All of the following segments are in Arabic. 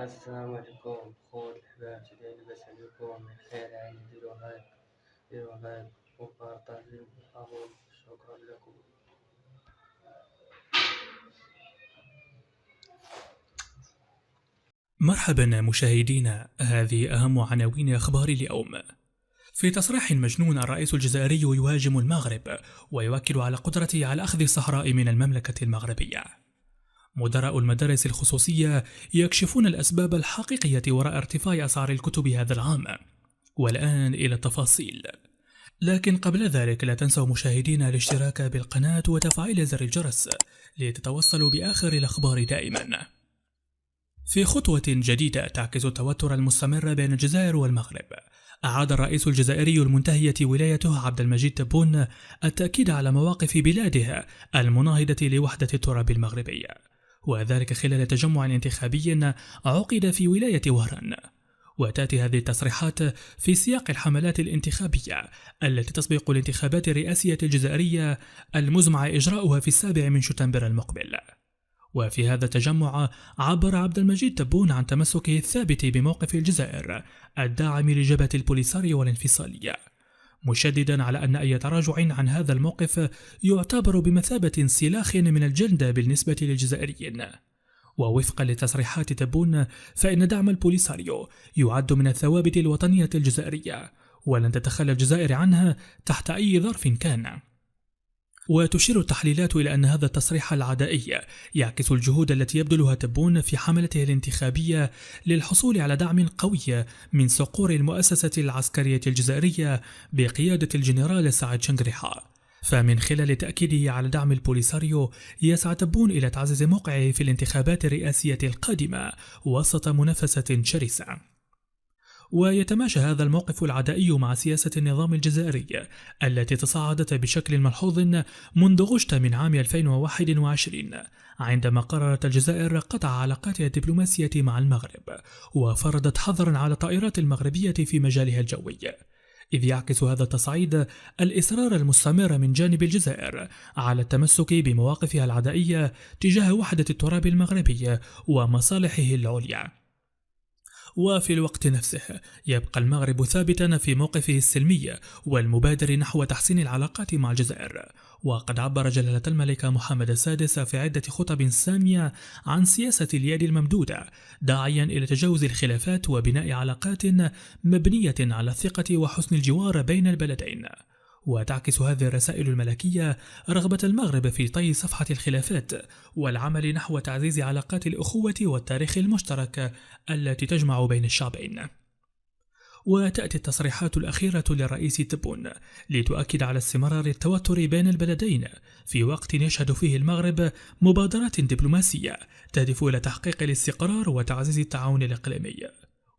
السلام عليكم خوت الحباب، دايرين لاباس عليكم من خير؟ يعني ديروا لايك وبارطاجيو وابوني. شكرا لكم. مرحبا مشاهدينا، هذه أهم عناوين أخبار اليوم. في تصريح مجنون، الرئيس الجزائري يهاجم المغرب ويؤكد على قدرته على أخذ الصحراء من المملكة المغربية. مدراء المدارس الخصوصية يكشفون الأسباب الحقيقية وراء ارتفاع أسعار الكتب هذا العام. والآن إلى التفاصيل، لكن قبل ذلك لا تنسوا مشاهدينا الاشتراك بالقناة وتفعيل زر الجرس لتتوصلوا بآخر الأخبار دائما. في خطوة جديدة تعكس التوتر المستمر بين الجزائر والمغرب، أعاد الرئيس الجزائري المنتهية ولايته عبد المجيد تبون التأكيد على مواقف بلاده المناهضة لوحدة التراب المغربية، وذلك خلال تجمع انتخابي عقد في ولاية وهران. وتأتي هذه التصريحات في سياق الحملات الانتخابية التي تسبق الانتخابات الرئاسية الجزائرية المزمع إجراؤها في 7 شتنبر المقبل. وفي هذا التجمع عبر عبد المجيد تبون عن تمسكه الثابت بموقف الجزائر الداعم لجبهة البوليساريو والانفصالية، مشددا على أن أي تراجع عن هذا الموقف يعتبر بمثابة سلاخ من الجلد بالنسبة للجزائريين. ووفقا لتصريحات تبون، فإن دعم البوليساريو يعد من الثوابت الوطنية الجزائرية، ولن تتخلى الجزائر عنها تحت أي ظرف كان. وتشير التحليلات إلى أن هذا التصريح العدائي يعكس الجهود التي يبذلها تبون في حملته الانتخابية للحصول على دعم قوي من صقور المؤسسة العسكرية الجزائرية بقيادة الجنرال سعد شنقريحة. فمن خلال تأكيده على دعم البوليساريو يسعى تبون إلى تعزيز موقعه في الانتخابات الرئاسية القادمة وسط منافسة شرسة. ويتماشى هذا الموقف العدائي مع سياسة النظام الجزائري التي تصاعدت بشكل ملحوظ منذ غشت من عام 2021، عندما قررت الجزائر قطع علاقاتها الدبلوماسية مع المغرب وفرضت حظرا على الطائرات المغربية في مجالها الجوي، إذ يعكس هذا التصعيد الإصرار المستمر من جانب الجزائر على التمسك بمواقفها العدائية تجاه وحدة التراب المغربي ومصالحه العليا. وفي الوقت نفسه يبقى المغرب ثابتا في موقفه السلمي والمبادر نحو تحسين العلاقات مع الجزائر. وقد عبر جلالة الملك محمد السادس في عدة خطب سامية عن سياسة اليد الممدودة، داعيا إلى تجاوز الخلافات وبناء علاقات مبنية على الثقة وحسن الجوار بين البلدين. وتعكس هذه الرسائل الملكية رغبة المغرب في طي صفحة الخلافات والعمل نحو تعزيز علاقات الأخوة والتاريخ المشترك التي تجمع بين الشعبين. وتأتي التصريحات الأخيرة للرئيس تبون لتؤكد على استمرار التوتر بين البلدين في وقت يشهد فيه المغرب مبادرات دبلوماسية تهدف إلى تحقيق الاستقرار وتعزيز التعاون الإقليمي.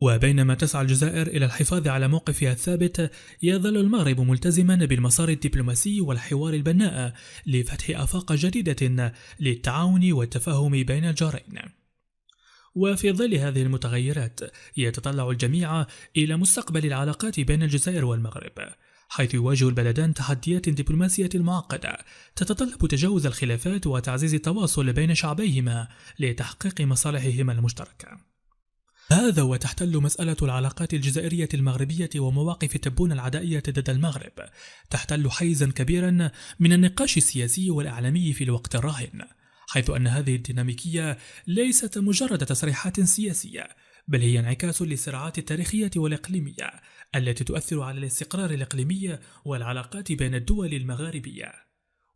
وبينما تسعى الجزائر إلى الحفاظ على موقفها الثابت، يظل المغرب ملتزما بالمسار الدبلوماسي والحوار البناء لفتح آفاق جديدة للتعاون والتفاهم بين الجارين. وفي ظل هذه المتغيرات يتطلع الجميع إلى مستقبل العلاقات بين الجزائر والمغرب، حيث يواجه البلدان تحديات دبلوماسية معقدة تتطلب تجاوز الخلافات وتعزيز التواصل بين شعبيهما لتحقيق مصالحهما المشتركة. هذا وتحتل مسألة العلاقات الجزائرية المغربية ومواقف تبون العدائية ضد المغرب تحتل حيزا كبيرا من النقاش السياسي والإعلامي في الوقت الراهن، حيث أن هذه الديناميكية ليست مجرد تصريحات سياسية، بل هي انعكاس للصراعات التاريخية والإقليمية التي تؤثر على الاستقرار الإقليمي والعلاقات بين الدول المغاربية.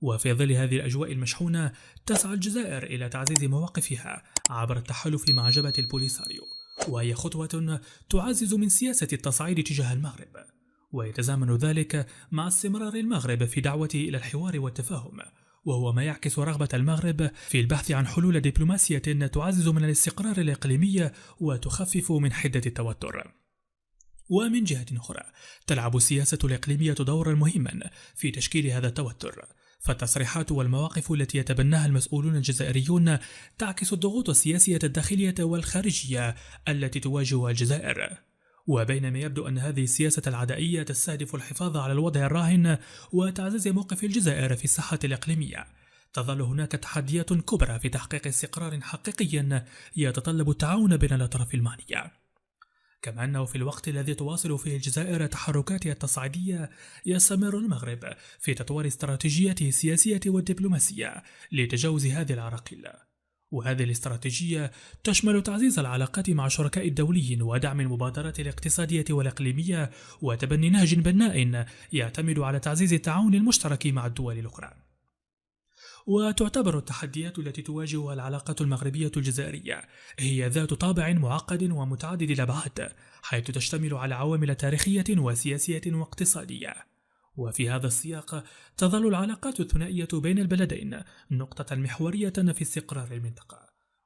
وفي ظل هذه الأجواء المشحونة تسعى الجزائر إلى تعزيز مواقفها عبر التحالف مع جبهة البوليساريو، وهي خطوة تعزز من سياسة التصعيد تجاه المغرب، ويتزامن ذلك مع استمرار المغرب في دعوته إلى الحوار والتفاهم، وهو ما يعكس رغبة المغرب في البحث عن حلول دبلوماسية تعزز من الاستقرار الإقليمي وتخفف من حدة التوتر. ومن جهة أخرى تلعب السياسة الإقليمية دورا مهما في تشكيل هذا التوتر، فالتصريحات والمواقف التي يتبناها المسؤولون الجزائريون تعكس الضغوط السياسية الداخلية والخارجية التي تواجهها الجزائر. وبينما يبدو أن هذه السياسة العدائية تستهدف الحفاظ على الوضع الراهن وتعزيز موقف الجزائر في الساحة الإقليمية، تظل هناك تحديات كبرى في تحقيق استقرار حقيقي يتطلب التعاون بين الأطراف المعنية. كما أنه في الوقت الذي تواصل فيه الجزائر تحركاتها التصعيدية، يستمر المغرب في تطوير استراتيجيته السياسية والدبلوماسية لتجاوز هذه العراقيل. وهذه الاستراتيجية تشمل تعزيز العلاقات مع الشركاء الدوليين ودعم المبادرات الاقتصادية والإقليمية وتبني نهج بناء يعتمد على تعزيز التعاون المشترك مع الدول الأخرى. وتعتبر التحديات التي تواجهها العلاقات المغربية الجزائرية هي ذات طابع معقد ومتعدد الأبعاد، حيث تشتمل على عوامل تاريخية وسياسية واقتصادية. وفي هذا السياق تظل العلاقات الثنائية بين البلدين نقطة محورية في استقرار المنطقة،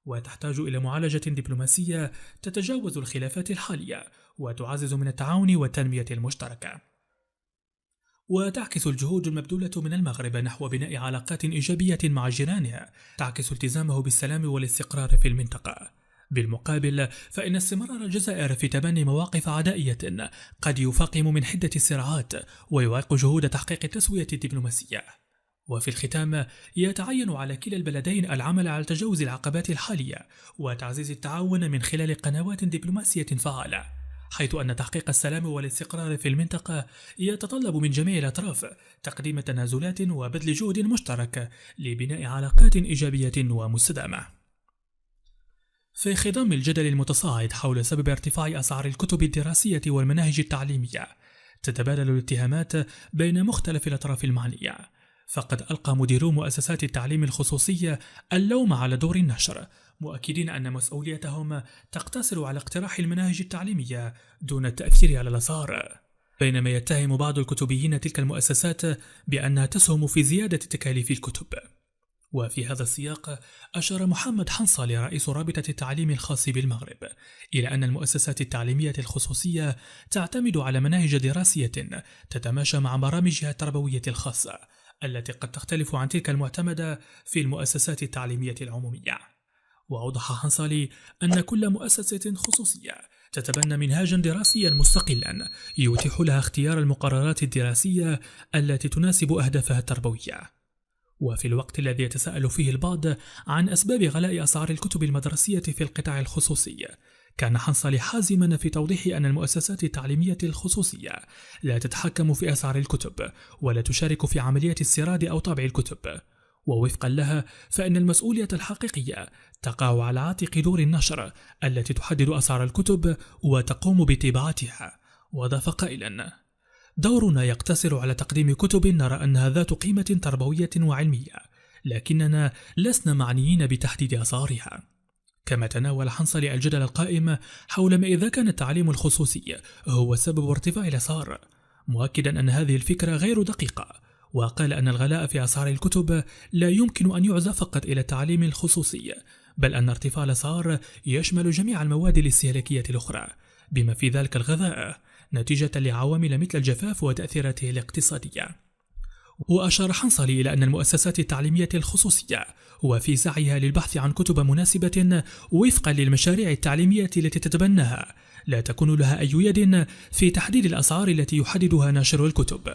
وتحتاج إلى معالجة دبلوماسية تتجاوز الخلافات الحالية وتعزز من التعاون والتنمية المشتركة. وتعكس الجهود المبذولة من المغرب نحو بناء علاقات إيجابية مع جيرانها تعكس التزامه بالسلام والاستقرار في المنطقة. بالمقابل، فإن استمرار الجزائر في تبني مواقف عدائية قد يفاقم من حدة الصراعات ويعيق جهود تحقيق التسوية الدبلوماسية. وفي الختام، يتعين على كلا البلدين العمل على تجاوز العقبات الحالية وتعزيز التعاون من خلال قنوات دبلوماسية فعالة، حيث أن تحقيق السلام والاستقرار في المنطقة يتطلب من جميع الأطراف تقديم تنازلات وبذل جهد مشترك لبناء علاقات إيجابية ومستدامة. في خضم الجدل المتصاعد حول سبب ارتفاع أسعار الكتب الدراسية والمناهج التعليمية، تتبادل الاتهامات بين مختلف الأطراف المعنية. فقد ألقى مديرو مؤسسات التعليم الخصوصية اللوم على دور النشر، مؤكدين أن مسؤوليتهم تقتصر على اقتراح المناهج التعليمية دون التأثير على الأسعار، بينما يتهم بعض الكتبيين تلك المؤسسات بأنها تسهم في زيادة تكاليف الكتب. وفي هذا السياق أشار محمد حنصلي رئيس رابطة التعليم الخاص بالمغرب إلى أن المؤسسات التعليمية الخصوصية تعتمد على مناهج دراسية تتماشى مع برامجها التربوية الخاصة التي قد تختلف عن تلك المعتمدة في المؤسسات التعليمية العمومية. وأوضح حنصلي أن كل مؤسسة خصوصية تتبنى منهاجا دراسيا مستقلا يتيح لها اختيار المقررات الدراسية التي تناسب أهدافها التربوية. وفي الوقت الذي يتساءل فيه البعض عن أسباب غلاء أسعار الكتب المدرسية في القطاع الخصوصي، كان حنصلي حازما في توضيح أن المؤسسات التعليمية الخصوصية لا تتحكم في أسعار الكتب ولا تشارك في عملية السراد أو طبع الكتب، ووفقا لها فإن المسؤولية الحقيقية تقع على عاتق دور النشر التي تحدد أسعار الكتب وتقوم بطباعتها. وضاف قائلا: دورنا يقتصر على تقديم كتب نرى أنها ذات قيمة تربوية وعلمية، لكننا لسنا معنيين بتحديد أسعارها. كما تناول حنصلي الجدل القائم حول ما إذا كان التعليم الخصوصي هو سبب ارتفاع الأسعار، مؤكدا أن هذه الفكرة غير دقيقة، وقال أن الغلاء في أسعار الكتب لا يمكن أن يعزى فقط إلى التعليم الخصوصي، بل أن ارتفاع الأسعار يشمل جميع المواد الاستهلاكية الأخرى بما في ذلك الغذاء، نتيجة لعوامل مثل الجفاف وتأثيراته الاقتصادية. وأشار حنصلي إلى أن المؤسسات التعليمية الخصوصية وفي سعيها للبحث عن كتب مناسبة وفقا للمشاريع التعليمية التي تتبناها لا تكون لها أي يد في تحديد الأسعار التي يحددها ناشر الكتب،